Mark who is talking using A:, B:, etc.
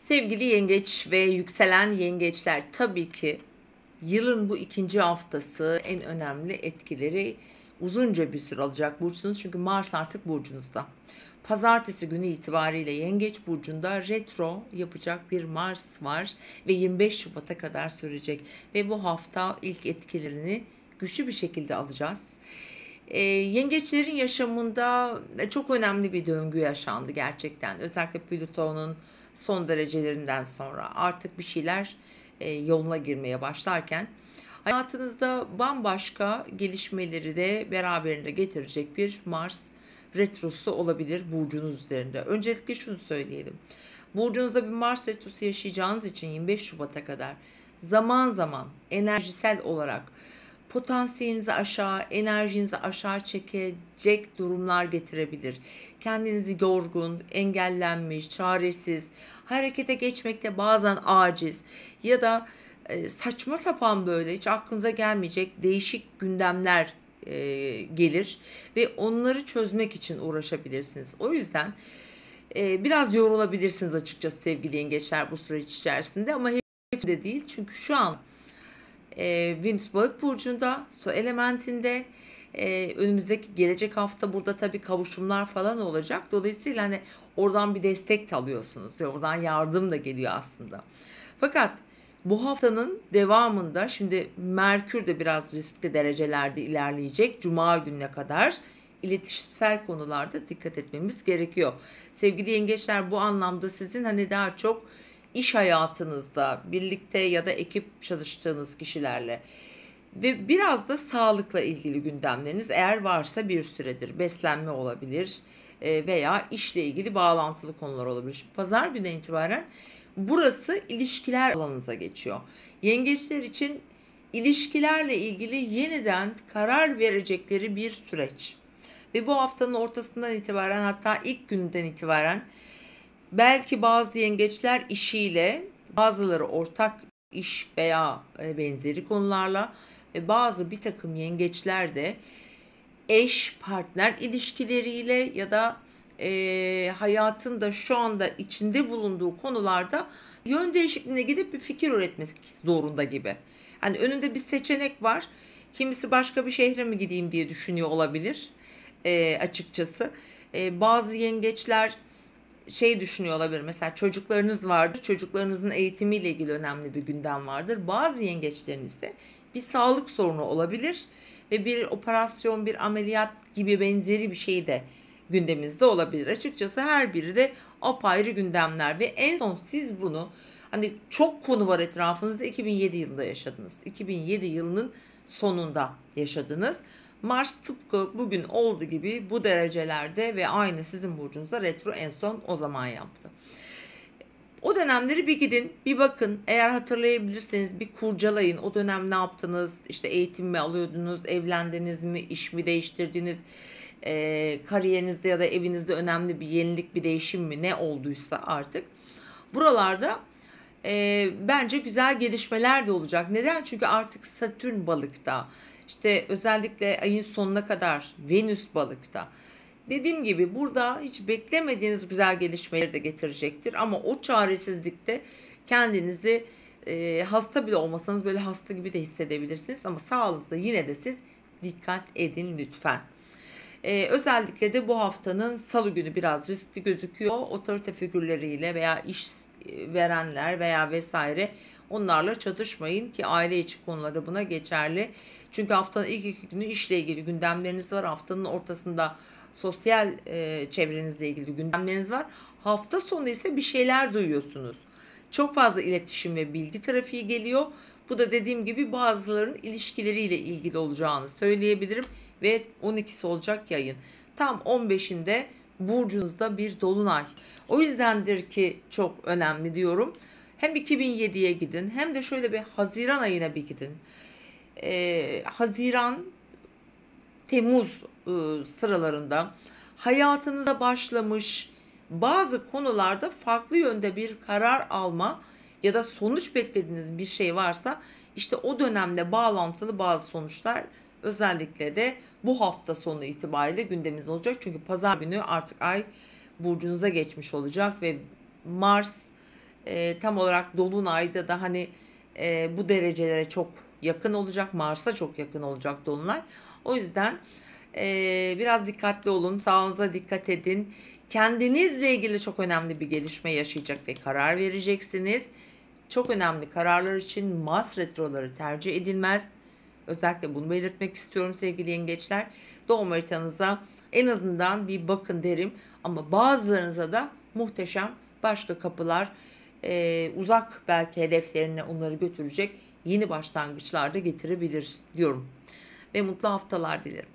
A: Sevgili yengeç ve yükselen yengeçler, tabii ki yılın bu ikinci haftası en önemli etkileri uzunca bir süre alacak burçsunuz. Çünkü Mars artık burcunuzda. Pazartesi günü itibariyle Yengeç burcunda retro yapacak bir Mars var ve 25 Şubat'a kadar sürecek ve bu hafta ilk etkilerini güçlü bir şekilde alacağız. Yengeçlerin yaşamında çok önemli bir döngü yaşandı gerçekten. Özellikle Plüton'un son derecelerinden sonra artık bir şeyler yoluna girmeye başlarken hayatınızda bambaşka gelişmeleri de beraberinde getirecek bir Mars retrosu olabilir burcunuz üzerinde. Öncelikle şunu söyleyelim. Burcunuzda bir Mars retrosu yaşayacağınız için 25 Şubat'a kadar zaman zaman enerjisel olarak potansiyelinizi aşağı, enerjinizi aşağı çekecek durumlar getirebilir. Kendinizi yorgun, engellenmiş, çaresiz, harekete geçmekte bazen aciz ya da saçma sapan böyle hiç aklınıza gelmeyecek değişik gündemler gelir ve onları çözmek için uğraşabilirsiniz. O yüzden biraz yorulabilirsiniz açıkçası sevgili yengeçler bu süreç içerisinde, ama hep de değil, çünkü şu an Venüs Balık burcunda, su elementinde. Önümüzdeki gelecek hafta burada tabii kavuşumlar falan olacak. Dolayısıyla hani oradan bir destek de alıyorsunuz. Oradan yardım da geliyor aslında. Fakat bu haftanın devamında şimdi Merkür de biraz riskli derecelerde ilerleyecek. Cuma gününe kadar iletişimsel konularda dikkat etmemiz gerekiyor. Sevgili yengeçler, bu anlamda sizin hani daha çok iş hayatınızda birlikte ya da ekip çalıştığınız kişilerle ve biraz da sağlıkla ilgili gündemleriniz eğer varsa bir süredir beslenme olabilir veya işle ilgili bağlantılı konular olabilir. Şimdi pazar günü itibaren burası ilişkiler alanınıza geçiyor. Yengeçler için ilişkilerle ilgili yeniden karar verecekleri bir süreç. Ve bu haftanın ortasından itibaren, hatta ilk günden itibaren belki bazı yengeçler işiyle, bazıları ortak iş veya benzeri konularla ve bazı bir takım yengeçler de eş, partner ilişkileriyle ya da hayatında şu anda içinde bulunduğu konularda yön değişikliğine gidip bir fikir üretmek zorunda gibi. Hani önünde bir seçenek var. Kimisi başka bir şehre mi gideyim diye düşünüyor olabilir açıkçası. Bazı yengeçler düşünüyor olabilir. Mesela çocuklarınız vardır. Çocuklarınızın eğitimiyle ilgili önemli bir gündem vardır. Bazı yengeçlerin ise bir sağlık sorunu olabilir ve bir operasyon, bir ameliyat gibi benzeri bir şey de gündeminizde olabilir. Açıkçası her biri de apayrı gündemler ve en son siz bunu, hani çok konu var etrafınızda, 2007 yılında yaşadınız. 2007 yılının sonunda yaşadınız. Mars tıpkı bugün olduğu gibi bu derecelerde ve aynı sizin burcunuzda retro en son o zaman yaptı. O dönemleri bir gidin, bir bakın. Eğer hatırlayabilirseniz bir kurcalayın. O dönem ne yaptınız? İşte eğitim mi alıyordunuz? Evlendiniz mi? İş mi değiştirdiniz? Kariyerinizde ya da evinizde önemli bir yenilik, bir değişim mi? Ne olduysa artık. Buralarda bence güzel gelişmeler de olacak. Neden? Çünkü artık Satürn balıkta. İşte özellikle ayın sonuna kadar Venüs balıkta. Dediğim gibi burada hiç beklemediğiniz güzel gelişmeleri de getirecektir. Ama o çaresizlikte kendinizi hasta bile olmasanız böyle hasta gibi de hissedebilirsiniz. Ama sağlığınıza yine de siz dikkat edin lütfen. Özellikle de bu haftanın salı günü biraz riskli gözüküyor. Otorite figürleriyle veya iş verenler veya vesaire, onlarla çatışmayın ki aile içi konularda buna geçerli. Çünkü haftanın ilk iki günü işle ilgili gündemleriniz var. Haftanın ortasında sosyal çevrenizle ilgili gündemleriniz var. Hafta sonu ise bir şeyler duyuyorsunuz. Çok fazla iletişim ve bilgi trafiği geliyor. Bu da dediğim gibi bazılarının ilişkileriyle ilgili olacağını söyleyebilirim. Ve 12'si olacak yayın. Tam 15'inde burcunuzda bir dolunay. O yüzdendir ki çok önemli diyorum. Hem 2007'ye gidin hem de şöyle bir Haziran ayına bir gidin. Haziran, Temmuz sıralarında hayatınıza başlamış bazı konularda farklı yönde bir karar alma ya da sonuç beklediğiniz bir şey varsa işte o dönemde bağlantılı bazı sonuçlar özellikle de bu hafta sonu itibariyle gündemimiz olacak. Çünkü pazar günü artık ay burcunuza geçmiş olacak ve Mars Tam olarak dolunayda da hani bu derecelere çok yakın olacak. Mars'a çok yakın olacak dolunay. O yüzden biraz dikkatli olun. Sağlığınıza dikkat edin. Kendinizle ilgili çok önemli bir gelişme yaşayacak ve karar vereceksiniz. Çok önemli kararlar için Mars retroları tercih edilmez. Özellikle bunu belirtmek istiyorum sevgili yengeçler. Doğum haritanıza en azından bir bakın derim. Ama bazılarınıza da muhteşem başka kapılar, uzak belki hedeflerine onları götürecek yeni başlangıçlar da getirebilir diyorum. Ve mutlu haftalar dilerim.